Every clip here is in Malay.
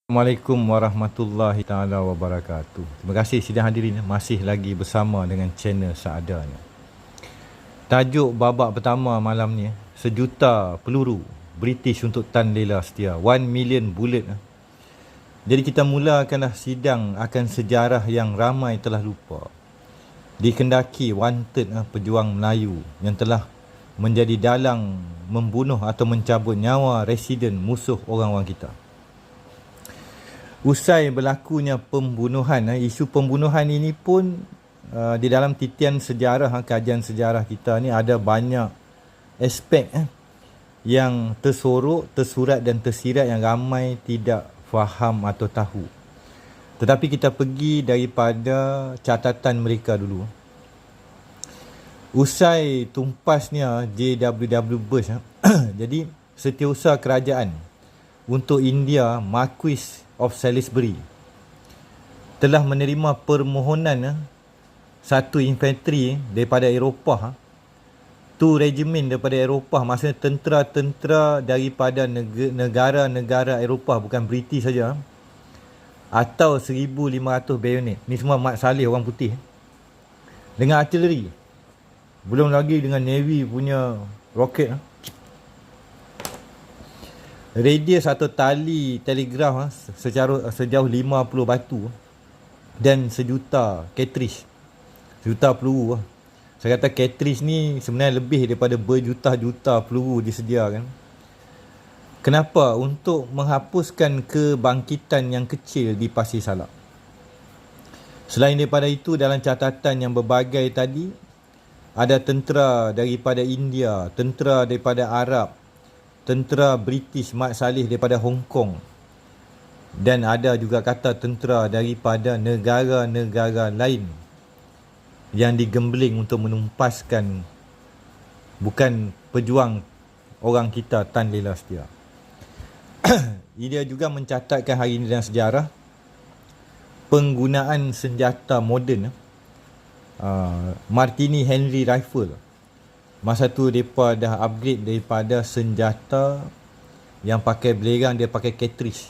Assalamualaikum warahmatullahi taala wabarakatuh. Terima kasih sidang hadirin masih lagi bersama dengan channel seadanya. Tajuk babak pertama malam ni, sejuta peluru British untuk Tan Lela Setia, 1 million bullet. Jadi kita mulakanlah sidang akan sejarah yang ramai telah lupa. Dikendaki wanted pejuang Melayu yang telah menjadi dalang membunuh atau mencabut nyawa residen musuh orang-orang kita. Usai berlakunya pembunuhan, isu pembunuhan ini pun di dalam titian sejarah, kajian sejarah kita ni ada banyak aspek yang tersorok, tersurat dan tersirat yang ramai tidak faham atau tahu. Tetapi kita pergi daripada catatan mereka dulu. Usai tumpasnya JWW Bush, jadi setiausaha kerajaan untuk India, Marquis of Salisbury, telah menerima permohonan satu infanteri daripada Eropah, tu regimen daripada Eropah, maksudnya tentera-tentera daripada negara-negara Eropah, bukan British saja, atau 1,500 bayonet. Ni semua Mat Saleh orang putih, dengan artileri, belum lagi dengan Navy punya roket. Radius atau tali telegraf sejauh 50 batu dan sejuta cartridge, sejuta peluru. Saya kata cartridge ni sebenarnya lebih daripada berjuta-juta peluru disediakan. Kenapa? Untuk menghapuskan kebangkitan yang kecil di Pasir Salak. Selain daripada itu, dalam catatan yang berbagai tadi, ada tentera daripada India, tentera daripada Arab, tentera British Mat Saleh daripada Hong Kong, dan ada juga kata tentera daripada negara-negara lain yang digembling untuk menumpaskan bukan pejuang orang kita Tan Lela Setia. Dia juga mencatatkan hari ini dalam sejarah penggunaan senjata moden, Martini Henry Rifle. Masa tu mereka dah upgrade daripada senjata yang pakai belerang, dia pakai cartridge.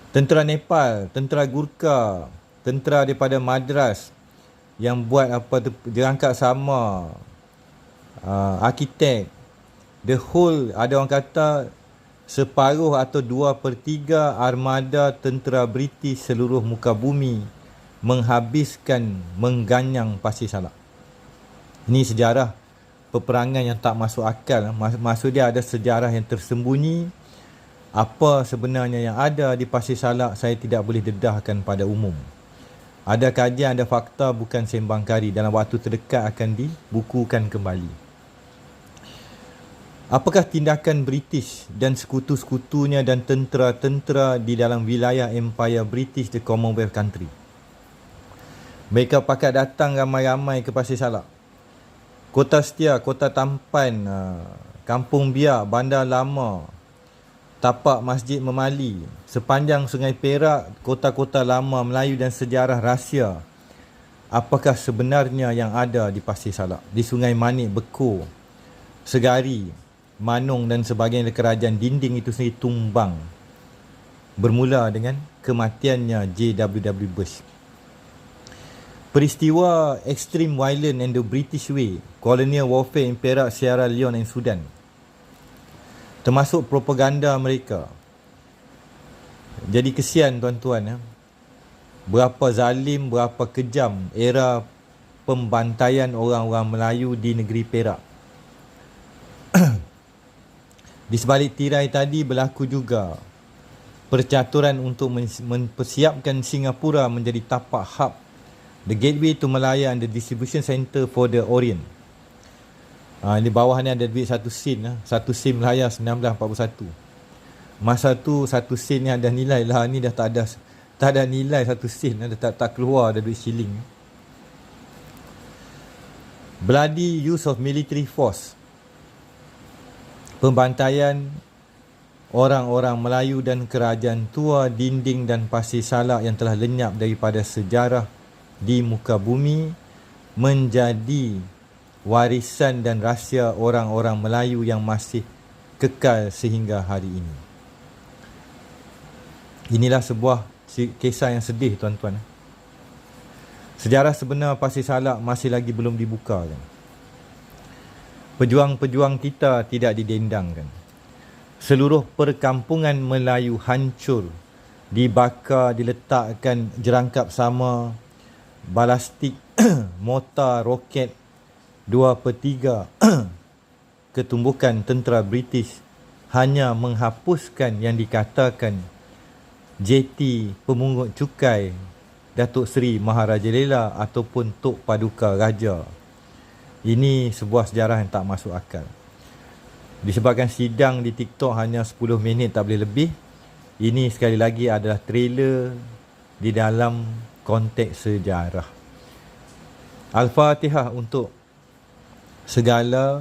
Tentera Nepal, tentera Gurkha, tentera daripada Madras yang buat apa tu, jerangkap sama, arkitek, the whole, ada orang kata separuh atau 2/3 armada tentera British seluruh muka bumi menghabiskan, mengganyang Pasir Salak. Ini sejarah peperangan yang tak masuk akal. Maksud dia ada sejarah yang tersembunyi. Apa sebenarnya yang ada di Pasir Salak, saya tidak boleh dedahkan pada umum. Ada kajian, ada fakta, bukan sembang kari. Dalam waktu terdekat akan dibukukan kembali. Apakah tindakan British dan sekutu-sekutunya dan tentera-tentera di dalam wilayah Empire British, the Commonwealth country? Mereka pakat datang ramai-ramai ke Pasir Salak, Kota Setia, Kota Tampan, Kampung Biak, Bandar Lama, tapak Masjid Memali, sepanjang Sungai Perak, kota-kota lama Melayu dan sejarah rahsia. Apakah sebenarnya yang ada di Pasir Salak, di Sungai Manik, Bekor, Segari, Manong dan sebagainya. Kerajaan dinding itu sendiri tumbang, bermula dengan kematiannya JWW Bush. Peristiwa extreme violence and the British way, colonial warfare in Perak, Sierra Leone dan Sudan, termasuk propaganda mereka. Jadi kesian tuan-tuan, berapa zalim, berapa kejam era pembantaian orang-orang Melayu di negeri Perak. Di sebalik tirai tadi berlaku juga percaturan untuk mempersiapkan Singapura menjadi tapak hub, the gateway to Malaya and the distribution center for the Orient. Di bawah ni ada duit satu sen, satu sen Malaya 1941. Masa tu satu sen ni ada nilai lah, ni dah tak ada nilai satu sen, dah tak keluar ada duit shilling. Bloody use of military force, pembantaian orang-orang Melayu dan kerajaan tua dinding dan Pasir Salak yang telah lenyap daripada sejarah di muka bumi, menjadi warisan dan rahsia orang-orang Melayu yang masih kekal sehingga hari ini. Inilah sebuah kisah yang sedih, tuan-tuan. Sejarah sebenar Pasir Salak masih lagi belum dibuka, kan? Pejuang-pejuang kita tidak didendangkan. Seluruh perkampungan Melayu hancur, dibakar, diletakkan jerangkap sama, balastik, mortar, roket 2/3 ketumbukan tentera British hanya menghapuskan yang dikatakan JT pemungut cukai Datuk Seri Maharaja Lela ataupun Tok Paduka Raja. Ini sebuah sejarah yang tak masuk akal. Disebabkan sidang di TikTok hanya 10 minit, tak boleh lebih. Ini sekali lagi adalah trailer di dalam konteks sejarah. Al-Fatihah untuk segala,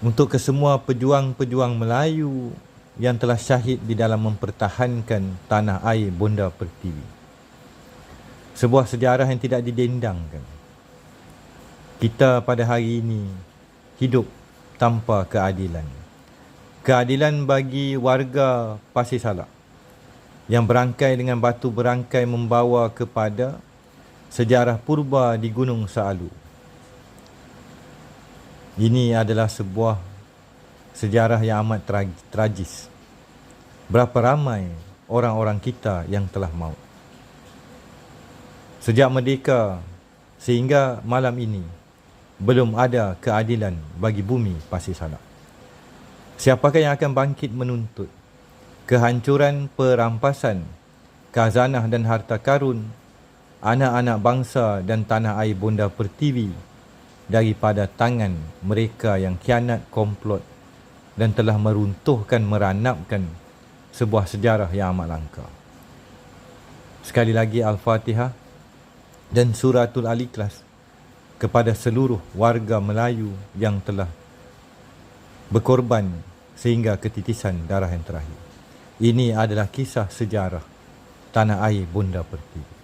untuk kesemua pejuang-pejuang Melayu yang telah syahid di dalam mempertahankan tanah air Bonda Pertiwi. Sebuah sejarah yang tidak didendangkan. Kita pada hari ini hidup tanpa keadilan. Keadilan bagi warga Pasir Salak yang berangkai dengan batu berangkai membawa kepada sejarah purba di Gunung Saalu. Ini adalah sebuah sejarah yang amat tragis. Berapa ramai orang-orang kita yang telah maut. Sejak merdeka sehingga malam ini, belum ada keadilan bagi bumi Pasir Salak. Siapakah yang akan bangkit menuntut kehancuran, perampasan khazanah dan harta karun anak-anak bangsa dan tanah air Bonda Pertiwi daripada tangan mereka yang khianat, komplot dan telah meruntuhkan, meranapkan sebuah sejarah yang amat langka. Sekali lagi Al-Fatihah dan Suratul Al-Ikhlas kepada seluruh warga Melayu yang telah berkorban sehingga ketitisan darah yang terakhir. Ini adalah kisah sejarah tanah air Bonda Pertiwi.